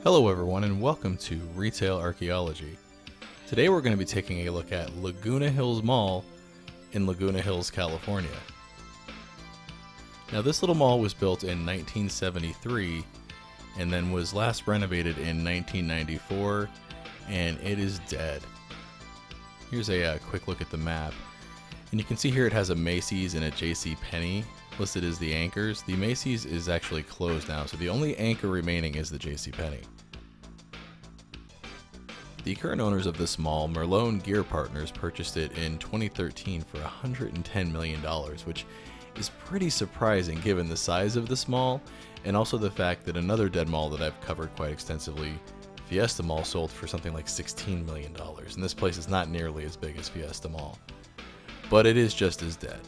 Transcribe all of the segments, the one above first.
Hello everyone and welcome to Retail Archaeology. Today we're going to be taking a look at Laguna Hills Mall in Laguna Hills, California. Now this little mall was built in 1973 and then was last renovated in 1994, and it is dead. Here's a quick look at the map, and you can see here it has a Macy's and a JCPenney listed as the anchors. The Macy's is actually closed now, so the only anchor remaining is the JCPenney. The current owners of this mall, Merlone Gear Partners, purchased it in 2013 for $110 million, which is pretty surprising given the size of this mall, and also the fact that another dead mall that I've covered quite extensively, Fiesta Mall, sold for something like $16 million, and this place is not nearly as big as Fiesta Mall, but it is just as dead.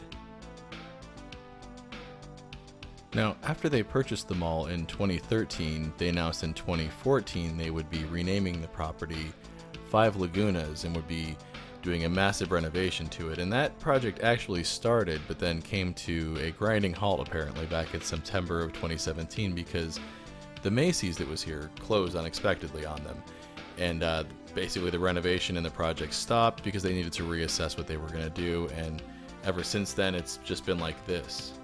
Now, after they purchased the mall in 2013, they announced in 2014 they would be renaming the property Five Lagunas and would be doing a massive renovation to it. And that project actually started, but then came to a grinding halt apparently back in September of 2017 because the Macy's that was here closed unexpectedly on them. And basically the renovation and the project stopped because they needed to reassess what they were going to do. And ever since then, it's just been like this.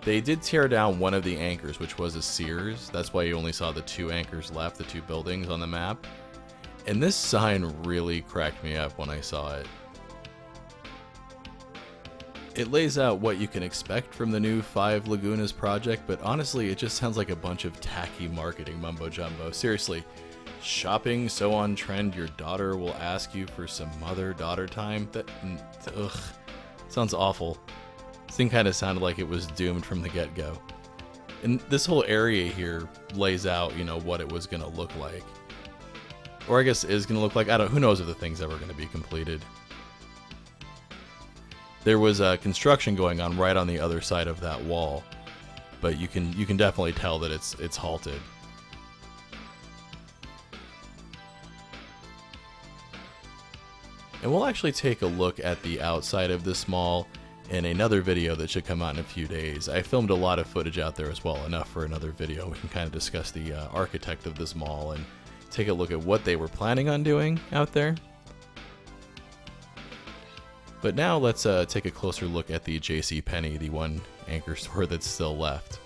They did tear down one of the anchors, which was a Sears. That's why you only saw the two anchors left, the two buildings on the map. And this sign really cracked me up when I saw it. It lays out what you can expect from the new Five Lagunas project, but honestly, it just sounds like a bunch of tacky marketing mumbo jumbo. Seriously, shopping so on trend your daughter will ask you for some mother-daughter time? Ugh, sounds awful. This thing kind of sounded like it was doomed from the get-go. And this whole area here lays out, what it was going to look like. Or I guess is going to look like. Who knows if the thing's ever going to be completed. There was construction going on right on the other side of that wall, but you can definitely tell that it's halted. And we'll actually take a look at the outside of this mall in another video that should come out in a few days. I filmed a lot of footage out there as well, enough for another video. We can kind of discuss the architect of this mall and take a look at what they were planning on doing out there. But now let's take a closer look at the JCPenney, the one anchor store that's still left.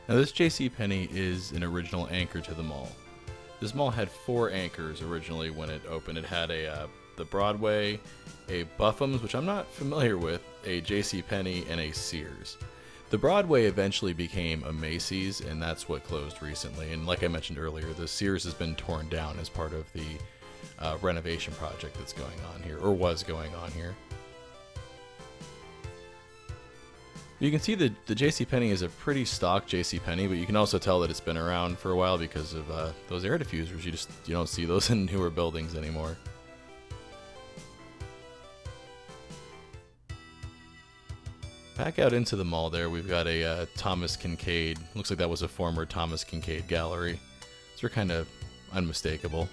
Now this JCPenney is an original anchor to the mall. This mall had 4 anchors originally when it opened. It had the Broadway, a Buffum's, which I'm not familiar with, a JCPenney, and a Sears. The Broadway eventually became a Macy's, and that's what closed recently. And like I mentioned earlier, the Sears has been torn down as part of the renovation project that's going on here, or was going on here. You can see the JCPenney is a pretty stock JCPenney, but you can also tell that it's been around for a while because of those air diffusers. You don't see those in newer buildings anymore. Back out into the mall there, we've got a Thomas Kinkade. Looks like that was a former Thomas Kinkade gallery. So they're kind of unmistakable.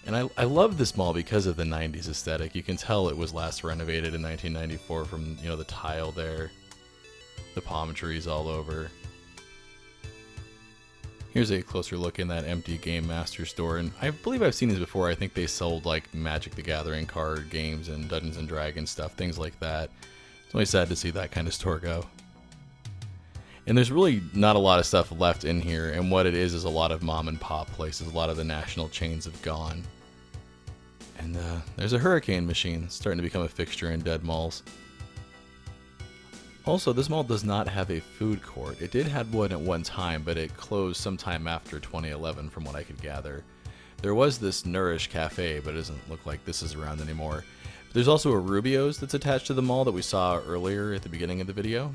And I love this mall because of the 90s aesthetic. You can tell it was last renovated in 1994 from, the tile there, the palm trees all over. Here's a closer look in that empty Game Master store, and I believe I've seen these before. I think they sold like Magic the Gathering card games and Dungeons and Dragons stuff, things like that. It's only sad to see that kind of store go. And there's really not a lot of stuff left in here, and what it is a lot of mom and pop places. A lot of the national chains have gone. And there's a hurricane machine starting to become a fixture in dead malls. Also, this mall does not have a food court. It did have one at one time, but it closed sometime after 2011 from what I could gather. There was this Nourish Cafe, but it doesn't look like this is around anymore. There's also a Rubio's that's attached to the mall that we saw earlier at the beginning of the video.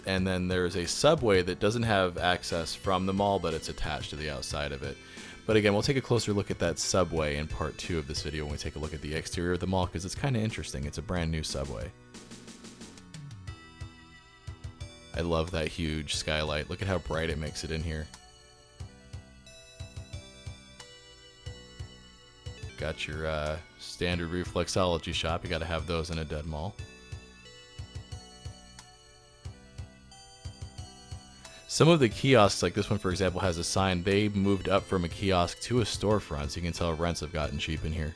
And then there's a Subway that doesn't have access from the mall, but it's attached to the outside of it. But again, we'll take a closer look at that Subway in part 2 of this video when we take a look at the exterior of the mall, because it's kind of interesting. It's a brand new Subway. I love that huge skylight. Look at how bright it makes it in here. Got your standard reflexology shop. You got to have those in a dead mall. Some of the kiosks, like this one for example, has a sign. They moved up from a kiosk to a storefront, so you can tell rents have gotten cheap in here.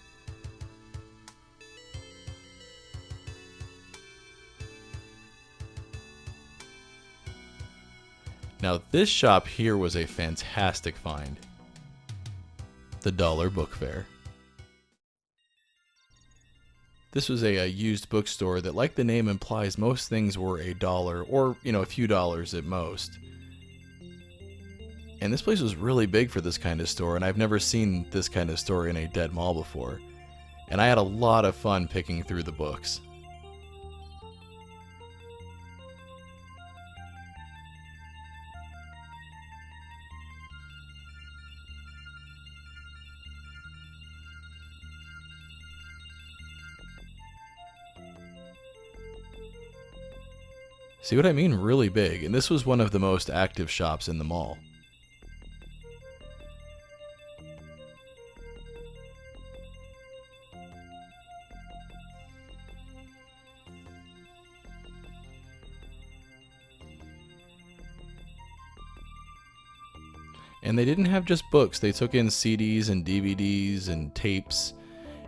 Now this shop here was a fantastic find. The Dollar Book Fair. This was a used bookstore that, like the name implies, most things were $1 or, a few dollars at most. And this place was really big for this kind of store, and I've never seen this kind of store in a dead mall before. And I had a lot of fun picking through the books. See what I mean? Really big, and this was one of the most active shops in the mall. And they didn't have just books, they took in CDs and DVDs and tapes.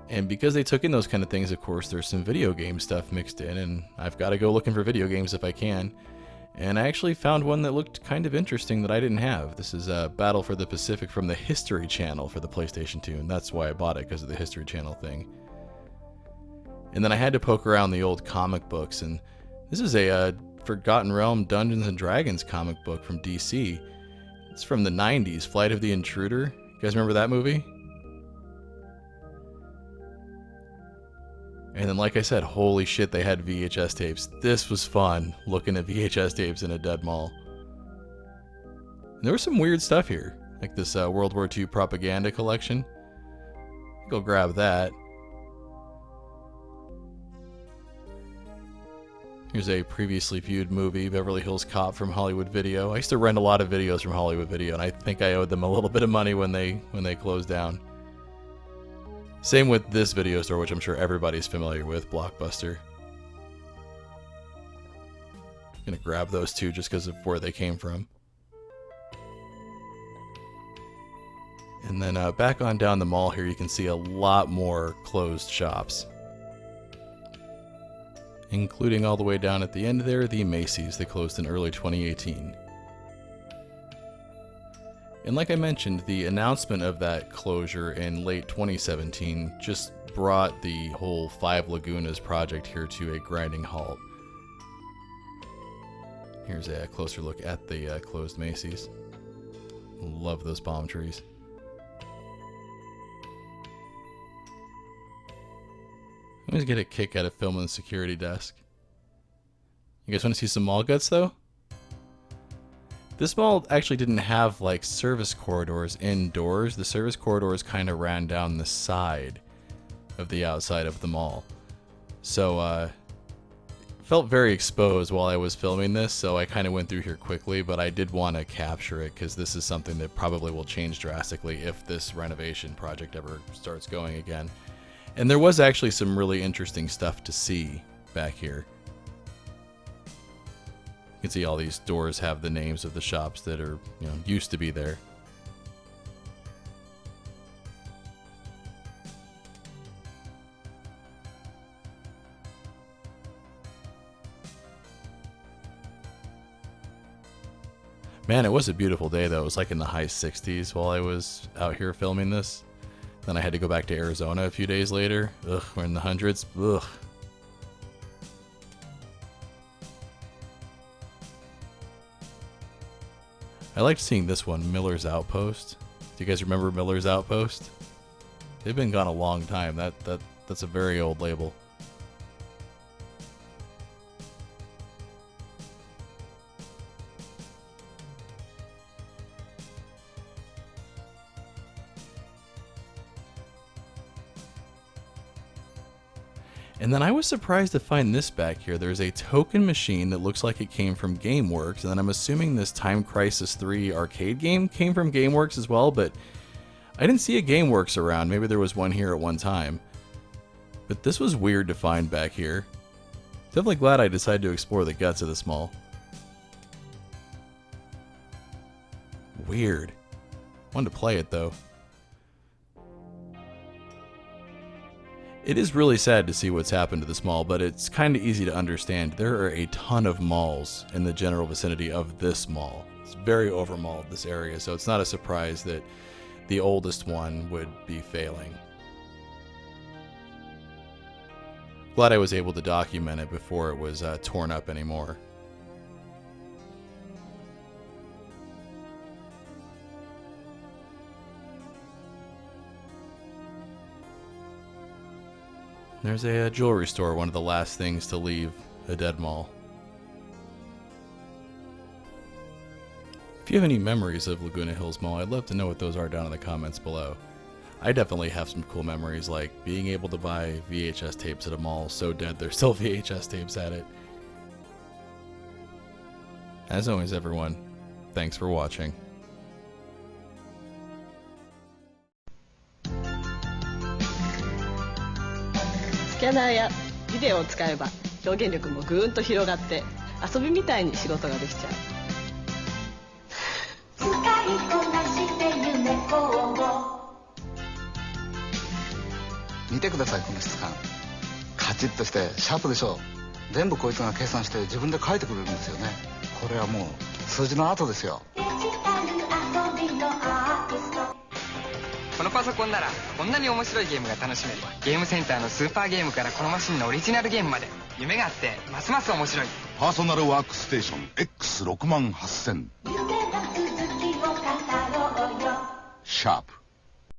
And because they took in those kind of things, of course, there's some video game stuff mixed in, and I've got to go looking for video games if I can. And I actually found one that looked kind of interesting that I didn't have. This is Battle for the Pacific from the History Channel for the PlayStation 2, and that's why I bought it, because of the History Channel thing. And then I had to poke around the old comic books, and this is a Forgotten Realm Dungeons & Dragons comic book from DC. It's from the 90s, Flight of the Intruder. You guys remember that movie? And then, like I said, holy shit, they had VHS tapes. This was fun, looking at VHS tapes in a dead mall. And there was some weird stuff here, like this World War II propaganda collection. Go grab that. Here's a previously viewed movie, Beverly Hills Cop from Hollywood Video. I used to rent a lot of videos from Hollywood Video, and I think I owed them a little bit of money when they closed down. Same with this video store, which I'm sure everybody's familiar with, Blockbuster. I'm gonna grab those two just because of where they came from. And then back on down the mall here, you can see a lot more closed shops. Including all the way down at the end there, the Macy's. They closed in early 2018. And like I mentioned, the announcement of that closure in late 2017 just brought the whole Five Lagunas project here to a grinding halt. Here's a closer look at the closed Macy's. Love those palm trees. I always get a kick out of filming the security desk. You guys want to see some mall guts though? This mall actually didn't have like service corridors indoors. The service corridors kind of ran down the side of the outside of the mall. So felt very exposed while I was filming this, so I kind of went through here quickly, but I did want to capture it because this is something that probably will change drastically if this renovation project ever starts going again. And there was actually some really interesting stuff to see back here. You can see all these doors have the names of the shops that are, used to be there. Man, it was a beautiful day though. It was like in the high 60s while I was out here filming this. Then I had to go back to Arizona a few days later. Ugh, we're in the hundreds. Ugh. I liked seeing this one, Miller's Outpost. Do you guys remember Miller's Outpost? They've been gone a long time. That's a very old label. And then I was surprised to find this back here. There's a token machine that looks like it came from GameWorks, and then I'm assuming this Time Crisis 3 arcade game came from GameWorks as well, but I didn't see a GameWorks around. Maybe there was one here at one time. But this was weird to find back here. Definitely glad I decided to explore the guts of this mall. weird. Wanted to play it though. It is really sad to see what's happened to this mall, but it's kind of easy to understand. There are a ton of malls in the general vicinity of this mall. It's very overmalled, this area, so it's not a surprise that the oldest one would be failing. Glad I was able to document it before it was torn up anymore. There's a jewelry store, one of the last things to leave a dead mall. If you have any memories of Laguna Hills Mall, I'd love to know what those are down in the comments below. I definitely have some cool memories, like being able to buy VHS tapes at a mall so dead there's still VHS tapes at it. As always, everyone, thanks for watching. スキャナーやビデオを使えば表現力もぐーんと広がって遊びみたいに仕事ができちゃう。使いこなして夢工房。見てください、この質感。カチッとしてシャープでしょう。全部こいつが計算して自分で書いてくれるんですよね。これはもう数字の後ですよ。デジタル遊びのアーティスト。このパソコンならこんなに面白いゲームが楽しめる。ゲームセンターのスーパーゲームからこのマシンのオリジナルゲームまで夢があってますます面白い。パーソナルワークステーション X68000。夢の続きを語ろうよ。シャープ。